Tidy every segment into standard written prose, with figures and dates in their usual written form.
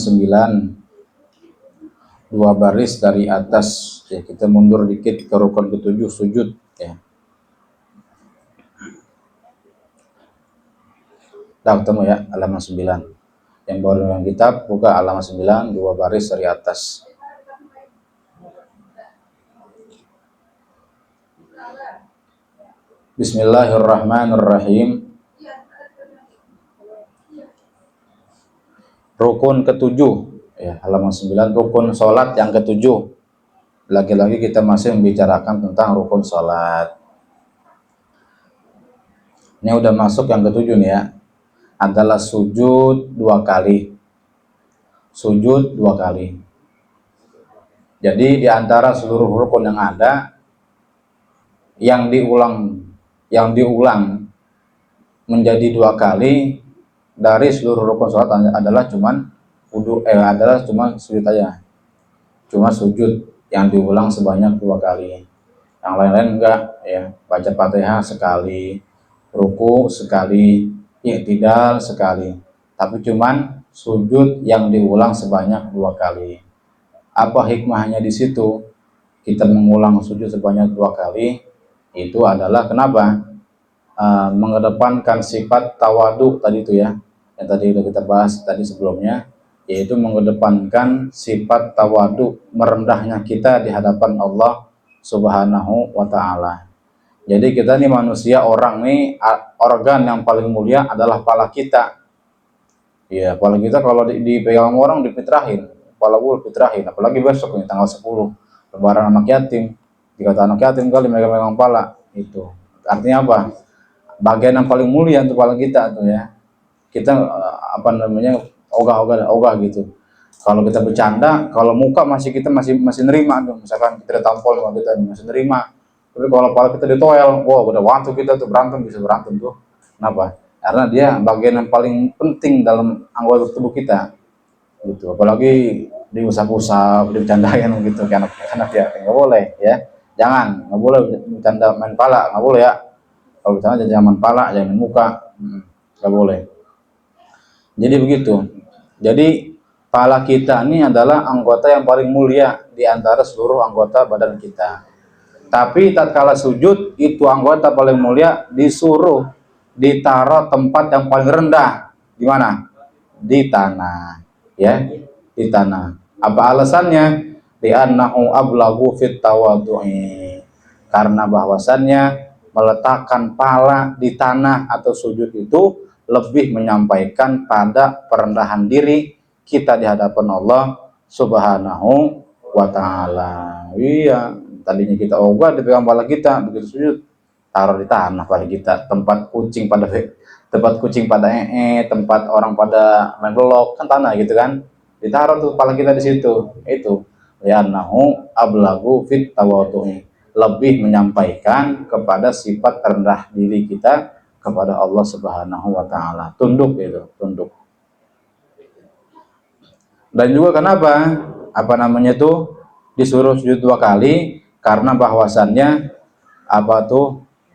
9, 2 baris dari atas ya. Kita mundur dikit ke rukun ke-7, sujud ya. Dah ketemu ya, halaman 9. Yang baru yang kitab buka halaman 9, 2 baris dari atas. Bismillahirrahmanirrahim. Rukun ke-7 ya, halaman 9, rukun sholat yang ke-7. Lagi-lagi kita masih membicarakan tentang rukun sholat. Ini udah masuk yang ke-7 nih ya. Adalah sujud 2 kali. Sujud 2 kali. Jadi di antara seluruh rukun yang ada, yang diulang menjadi 2 kali dari seluruh rukun sholat adalah cuman sujud aja. Cuma sujud yang diulang sebanyak 2 kali. Yang lain-lain enggak ya. Baca Fatihah sekali, ruku sekali, i'tidal sekali. Tapi cuman sujud yang diulang sebanyak 2 kali. Apa hikmahnya di situ? Kita mengulang sujud sebanyak 2 kali itu adalah kenapa? Mengedepankan sifat tawadu tadi itu ya, yang tadi sudah kita bahas tadi sebelumnya, yaitu mengedepankan sifat tawadu, merendahnya kita di hadapan Allah Subhanahu wa ta'ala. Jadi kita nih manusia, orang nih, organ yang paling mulia adalah kepala kita ya. Kepala kita kalau dipegang orang dipitrahin, kepala gue dipitrahin, apalagi besok nih tanggal 10 lebaran anak yatim. Dikata anak yatim kali megang-megang kepala, itu artinya apa? Bagian yang paling mulia untuk kepala kita tuh ya. Kita ogah gitu. Kalau kita bercanda, kalau muka kita masih nerima tuh. Misalkan kita tampol sama kita masih nerima. Tapi kalau kepala kita ditoel, udah waktu kita tuh bisa berantem tuh. Kenapa? Karena dia bagian yang paling penting dalam anggota tubuh kita. Gitu. Apalagi diusap-usap, dibercandain gitu kan anak ya. Enggak boleh ya. Jangan, nggak boleh bercanda main pala, nggak boleh ya. Kalau bercanda jangan main pala, jangan main muka, nggak boleh. Jadi begitu. Jadi pala kita ini adalah anggota yang paling mulia di antara seluruh anggota badan kita. Tapi tatkala sujud, itu anggota paling mulia disuruh ditaruh tempat yang paling rendah. Di mana? Di tanah, ya, di tanah. Apa alasannya? Li'annahu ablagu fit tawadhu'i. Karena bahwasannya meletakkan pala di tanah atau sujud itu lebih menyampaikan pada perendahan diri kita di hadapan Allah Subhanahu wa ta'ala. Iya, tadinya kita ogah dipegang pala kita, begitu sujud taruh di tanah pala kita, tempat kucing pada tempat orang pada main belok kan tanah gitu kan, ditaruh tuh pala kita di situ. Itu li'annahu ablagu fit tawadhu'i, lebih menyampaikan kepada sifat rendah diri kita kepada Allah Subhanahu wa ta'ala. Tunduk itu, tunduk. Dan juga kenapa? Disuruh sujud 2 kali? Karena bahwasannya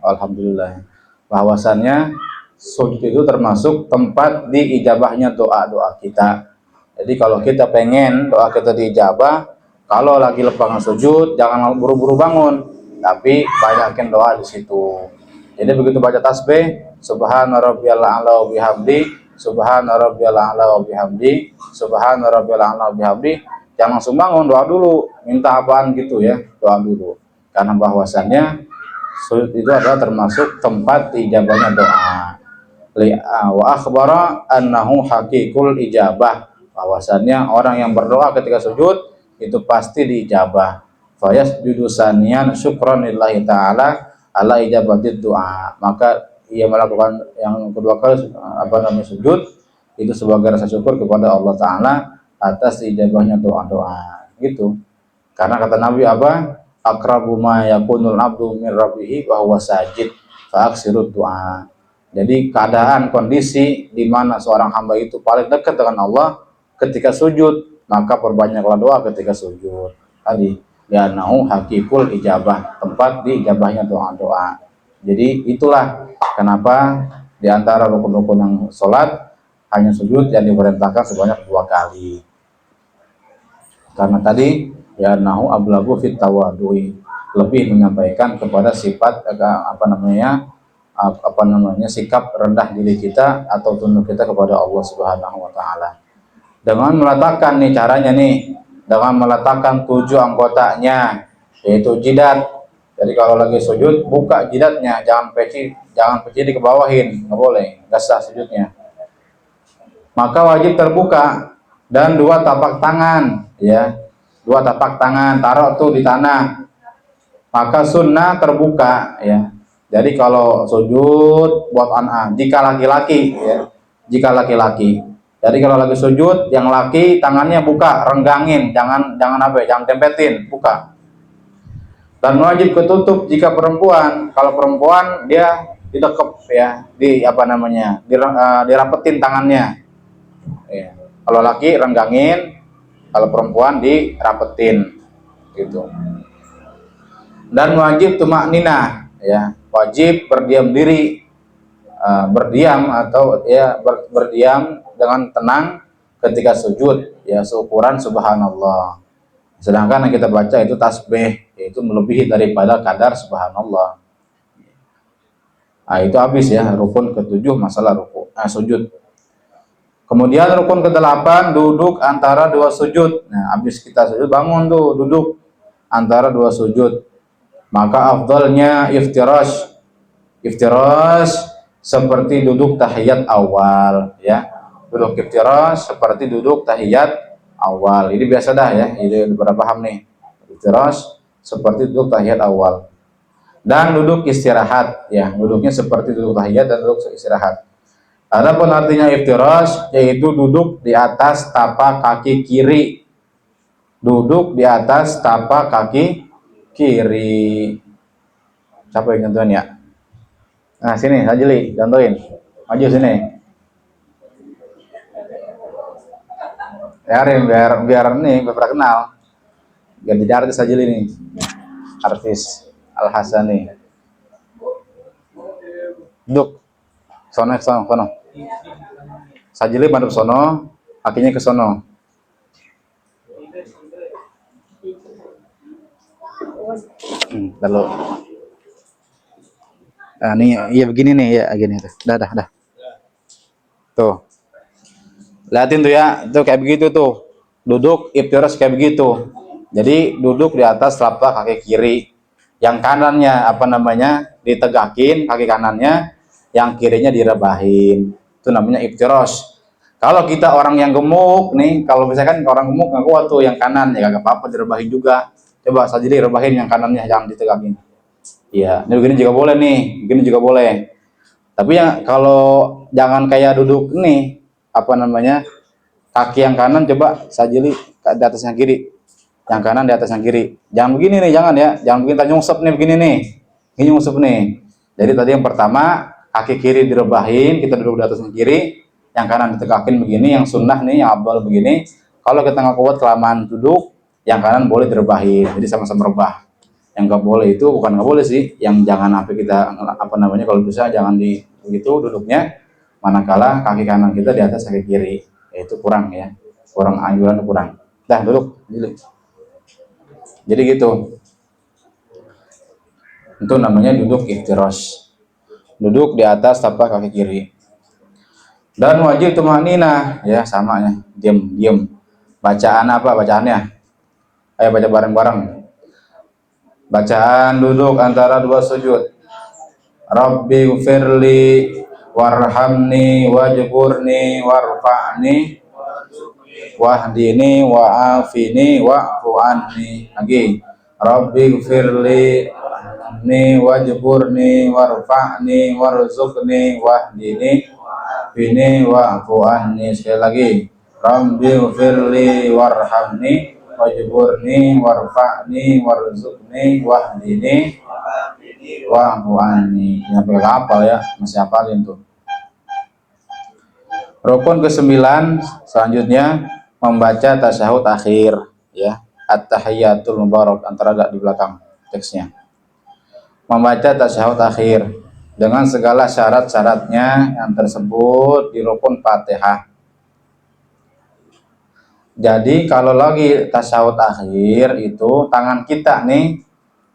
alhamdulillah, bahwasannya sujud itu termasuk tempat diijabahnya doa-doa kita. Jadi kalau kita pengen doa kita diijabah, kalau lagi lepangan sujud jangan buru-buru bangun, tapi banyakin doa di situ. Jadi begitu baca tasbih, subhana rabbiyal a'la wa bihamdi, subhana rabbiyal a'la wa bihamdi, subhana rabbiyal a'la wa bihamdi, jangan langsung bangun, doa dulu. Minta apaan gitu ya, doa dulu. Karena bahwasannya sujud itu adalah termasuk tempat diijabahnya doa. Wa akhbara annahu haqiqul ijabah, bahwasannya orang yang berdoa ketika sujud itu pasti diijabah. Fayasjudu saniyan syukran lillahi ta'ala ala ijabatid doa. Maka ia melakukan yang kedua kali sujud itu sebagai rasa syukur kepada Allah Ta'ala atas ijabahnya doa-doa gitu. Karena kata Nabi akrabu ma yakunul abdu min rabbihi wa huwa sajid fa aksirud doa. Jadi keadaan kondisi di mana seorang hamba itu paling dekat dengan Allah ketika sujud, maka perbanyaklah doa ketika sujud. Tadi li'annahu haqiqul ijabah, tempat diijabahnya doa-doa. Jadi itulah kenapa di antara rukun-rukun yang sholat hanya sujud yang diperintahkan sebanyak 2 kali. Karena tadi ya nahu ablagu fit tawadui, lebih menyampaikan kepada sifat sikap rendah diri kita atau tunduk kita kepada Allah Subhanahu wa taala. Dengan meletakkan nih caranya nih, dengan meletakkan 7 anggotanya, yaitu jidat. Jadi kalau lagi sujud buka jidatnya, jangan peci dikebawahin, nggak boleh, nggak sah sujudnya. Maka wajib terbuka, dan 2 tapak tangan, ya, 2 tapak tangan taruh tuh di tanah. Maka sunnah terbuka, ya. Jadi kalau sujud buat jika laki-laki, ya, jika laki-laki. Jadi kalau lagi sujud, yang laki tangannya buka, renggangin, jangan tempetin, buka. Dan wajib ketutup jika perempuan. Kalau perempuan dia didekep, ya, dirapetin tangannya. Ya. Kalau laki renggangin, kalau perempuan dirapetin, gitu. Dan wajib tumak ninah, ya, wajib berdiam diri, berdiam atau ya berdiam dengan tenang ketika sujud, ya, seukuran subhanallah. Sedangkan yang kita baca itu tasbih, yaitu melebihi daripada kadar subhanallah. Nah, itu habis ya rukun ke-7 masalah sujud. Kemudian rukun ke-8 duduk antara 2 sujud. Nah, habis kita sujud bangun tuh duduk antara 2 sujud. Maka afdalnya iftirash. Iftirash seperti duduk tahiyat awal, ya. Duduk iftirash seperti duduk tahiyat awal. Ini biasa dah ya. Ini udah paham nih. Iftirash seperti duduk tahiyat awal. Dan duduk istirahat, ya. Duduknya seperti duduk tahiyat dan duduk istirahat. Adapun artinya iftirash yaitu duduk di atas tapak kaki kiri. Duduk di atas tapak kaki kiri. Siapa yang contohin ya? Nah, sini Sajili, contohin. Maju sini. Biar nih biar kenal. Biar jadi artis Sajili nih. Artis Al Hasani. Duduk. Sono. Sajili madep sono, kakinya ke sono. Lalu nih, iya begini nih, ya gini tuh. Dah. Tuh. Lihatin tuh ya, itu kayak begitu tuh. Duduk iftirash kayak begitu. Jadi duduk di atas telapak kaki kiri. Yang kanannya ditegakin kaki kanannya, yang kirinya direbahin. Itu namanya iftirash. Kalau kita orang yang gemuk nih, kalau misalkan orang gemuk nggak kuat tuh yang kanan, ya nggak apa-apa direbahin juga. Coba saja direbahin yang kanannya, jangan ditegakin. Iya, ini begini juga boleh nih, begini juga boleh. Tapi ya kalau jangan kayak duduk nih, kaki yang kanan coba sajili di atas yang kiri, yang kanan di atas yang kiri. Jangan begini nih, jangan ya, jangan begini nyungsep nih begini nih, ini nyungsep nih. Jadi tadi yang pertama kaki kiri direbahin, kita duduk di atas yang kiri, yang kanan ditegakin begini, yang sunnah nih, yang abdal begini. Kalau kita nggak kuat kelamaan duduk, yang kanan boleh direbahin, jadi sama-sama rebah. Yang nggak boleh itu bukan nggak boleh sih, yang jangan kalau bisa jangan di begitu duduknya, manakala kaki kanan kita di atas kaki kiri, itu kurang ya, kurang anjuran kurang. Dah duduk, jadi gitu. Itu namanya duduk iftirash, duduk di atas tapak kaki kiri. Dan wajib tumanina, ya sama ya, diam. Bacaan apa bacaannya? Ayo baca bareng-bareng. Bacaan duduk antara 2 sujud. Rabbi ghfirli warhamni wajburni warfa'ni wahdini wa'afini wa'fu anni. Lagi. Rabbi ghfirli warhamni wajburni warfa'ni warzuqni wahdini bini wa'fu anni. Sekali lagi. Rabbi ghfirli warhamni wajburni warfa'ni warzuqni wahdini wa'fu anni. Yang pakai hafal ya, masih hafalin tuh. Rukun ke-9 selanjutnya membaca tasyahud akhir, ya. At-tahiyyatul mubarak, antara agak di belakang teksnya. Membaca tasyahud akhir dengan segala syarat-syaratnya yang tersebut di rukun Fatihah. Jadi kalau lagi tasyahud akhir itu tangan kita nih,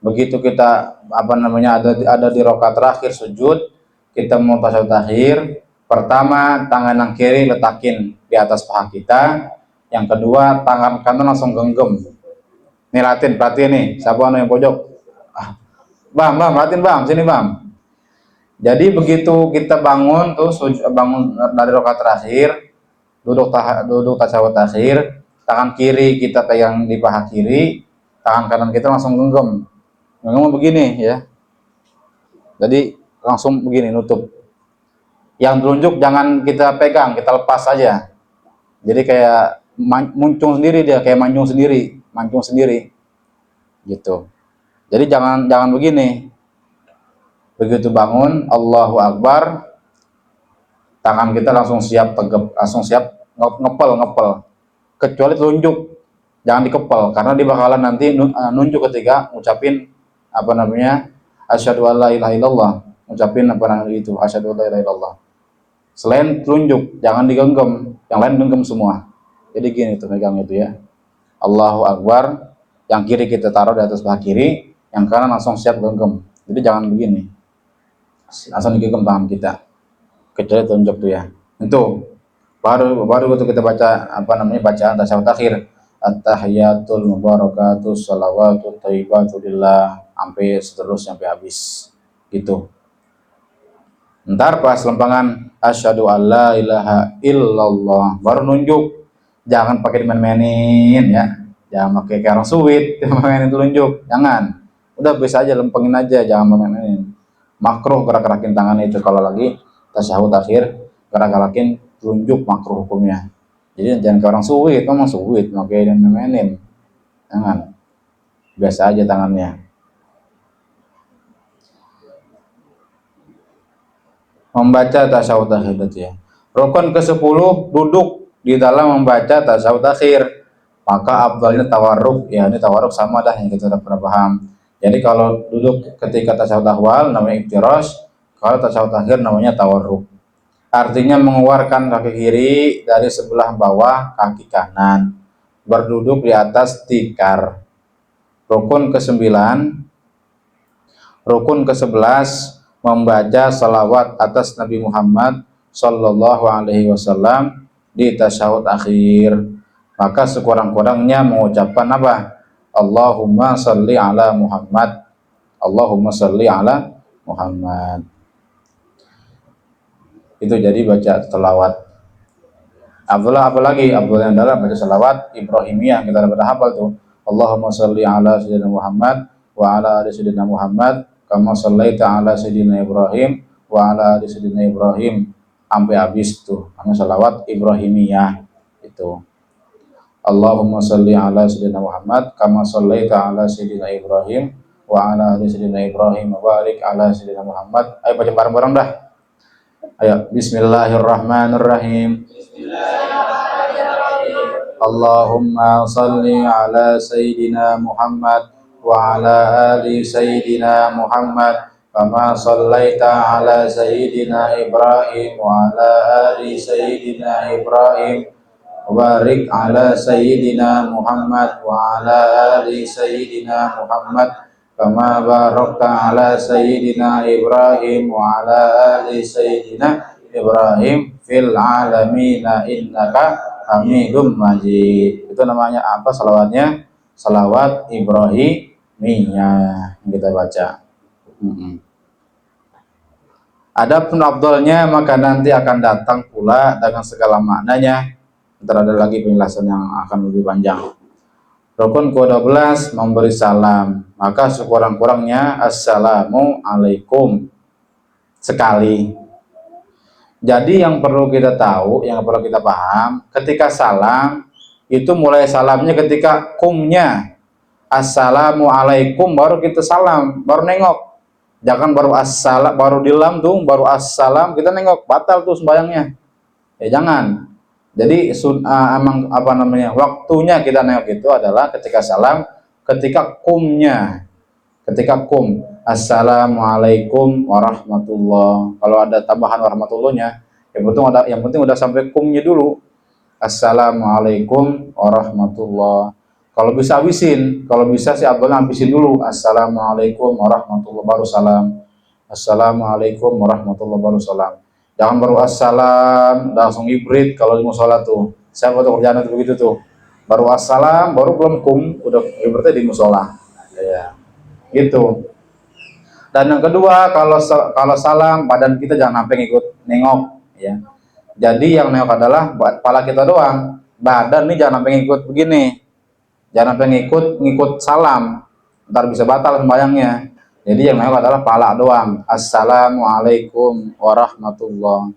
begitu kita apa namanya ada di rakaat terakhir sujud, kita mau tasyahud akhir, pertama tangan yang kiri letakin di atas paha kita, yang kedua tangan kanan langsung genggam. Nih latin, perhatiin nih, siapa yang pojok? Ah, bang, perhatiin bang, sini bang. Jadi begitu kita bangun tuh bangun dari rakaat terakhir, duduk tasyahud akhir, tangan kiri kita pegang di paha kiri, tangan kanan kita langsung genggam. Genggam begini ya. Jadi langsung begini nutup. Yang telunjuk jangan kita pegang, kita lepas saja. Jadi kayak muncung sendiri dia, kayak mancung sendiri gitu. Jadi jangan begini. Begitu bangun, Allahu Akbar, tangan kita langsung siap tegap, langsung siap ngepel. Kecuali telunjuk, jangan dikepel karena dia bakalan nanti nunjuk ketika ngucapin apa namanya asyhadu alla ilaha illallah, ngucapin apa namanya itu asyhadu alla ilaha illallah. Selain telunjuk jangan digenggam, yang lain genggam semua. Jadi gini tuh megang itu ya, Allahu Akbar, yang kiri kita taruh di atas paha kiri, yang kanan langsung siap genggam. Jadi jangan begini, langsung digenggam tangan kita, kecuali telunjuk tuh ya. Itu baru itu kita baca apa namanya bacaan tasyahud akhir, at-tahiyatul mubarakatus shalawatut thayyibatu lillah, sampai seterusnya sampai habis gitu. Ntar pas lempangan asyhadu alla ilaha illallah baru nunjuk, jangan pakai dimain-mainin ya, jangan pakai kayak orang suwit mainin telunjuk, jangan, udah bisa aja lempengin aja, jangan main-mainin. Makruh gerak-gerakin tangan itu kalau lagi tasyahud akhir, gerak-gerakin telunjuk makruh hukumnya. Jadi jangan kayak orang suwit, ngomong suwit pakai dan main-mainin, jangan, biasa aja tangannya. Membaca tasyahud akhir ya. Rukun ke-10 duduk di dalam membaca tasyahud akhir. Maka afdalnya tawarruk. Ya, ini tawarruk sama dah yang kita udah pernah paham. Jadi kalau duduk ketika tasyahud awal namanya iftirash, kalau tasyahud akhir namanya tawarruk. Artinya mengeluarkan kaki kiri dari sebelah bawah kaki kanan. Berduduk di atas tikar. Rukun ke-9, rukun ke-11 membaca salawat atas Nabi Muhammad Sallallahu Alaihi Wasallam di tasyahud akhir. Maka sekurang-kurangnya mengucapkan apa? Allahumma salli ala Muhammad, Allahumma salli ala Muhammad. Itu jadi baca salawat. Abdullah apalagi? Abdullah yang dalam baca salawat Ibrahimiyah, kita dapat hafal tuh. Allahumma salli ala sayyidina Muhammad wa ala ali sayyidina Muhammad kama shallaita ala sayyidina Ibrahim wa ala ali sayyidina Ibrahim, sampai habis tuh namanya salawat Ibrahimiyah itu. Allahumma salli ala sayyidina Muhammad kama shallaita ala sayyidina Ibrahim wa ala ali sayyidina Ibrahim wa barik ala sayyidina Muhammad. Ayo baca bareng-bareng dah. Ayo, bismillahirrahmanirrahim. Allahumma salli ala sayyidina Muhammad wa ala ali sayyidina Muhammad kama sallaita ala sayyidina Ibrahim wa ala ali sayyidina Ibrahim wa barik ala sayyidina Muhammad wa ala ali sayyidina Muhammad kama barakta ala sayyidina Ibrahim wa ala ali sayyidina Ibrahim fil alamin innaka Hamidum Majid. Itu namanya apa salawatnya? Salawat Ibrahimiyah yang kita baca. Adapun afdalnya maka nanti akan datang pula dengan segala maknanya. Ntar ada lagi penjelasan yang akan lebih panjang. Rukun ke-12 memberi salam. Maka sekurang-kurangnya assalamu alaikum sekali. Jadi yang perlu kita tahu, yang perlu kita paham, ketika salam itu mulai salamnya ketika kumnya. Assalamu alaikum baru kita salam, baru nengok. Jangan baru assalam, baru dilam tuh, baru assalam kita nengok, batal tuh sembayangnya. Ya jangan. Jadi emang apa namanya? Waktunya kita nengok itu adalah ketika salam, ketika kumnya. Ketika kum, assalamualaikum warahmatullah. Kalau ada tambahan warahmatullahnya, yang penting udah sampai kumnya dulu. Assalamualaikum warahmatullah. Kalau bisa habisin, kalau bisa si Abdullah habisin dulu. Assalamualaikum warahmatullah baru salam. Assalamualaikum warahmatullah baru salam. Jangan baru assalam langsung hibrid kalau di musola tuh. Saya foto kerjaan itu begitu tuh. Baru assalam, baru belum udah hibridnya di musola. Ya, gitu. Dan yang kedua, kalau salam badan kita jangan sampai ngikut nengok, ya. Jadi yang nengok adalah kepala kita doang. Badan nih jangan sampai ngikut begini. Jangan sampai ngikut salam. Ntar bisa batal sembahyangnya. Jadi yang nengok adalah kepala doang. Assalamualaikum warahmatullah.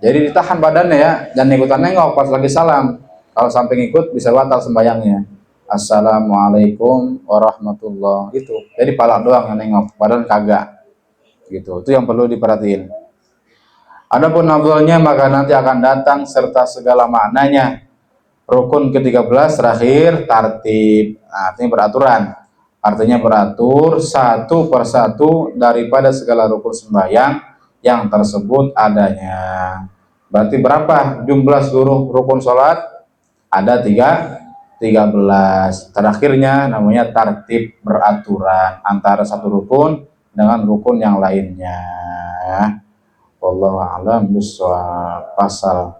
Jadi ditahan badannya ya, jangan ikutan nengok pas lagi salam. Kalau sampai ngikut bisa batal sembahyangnya. Assalamualaikum warahmatullah. Itu. Jadi kepala doang yang nengok, badan kagak. Gitu. Itu yang perlu diperhatiin. Adapun afdhalnya maka nanti akan datang serta segala maknanya. Rukun ke-13 terakhir tartib. Nah, artinya beraturan. Artinya beratur satu persatu daripada segala rukun sembahyang yang tersebut adanya. Berarti berapa jumlah seluruh rukun sholat? Ada 13. Terakhirnya namanya tartib beraturan antara satu rukun dengan rukun yang lainnya. Wallahu a'lam bishawab. Pasal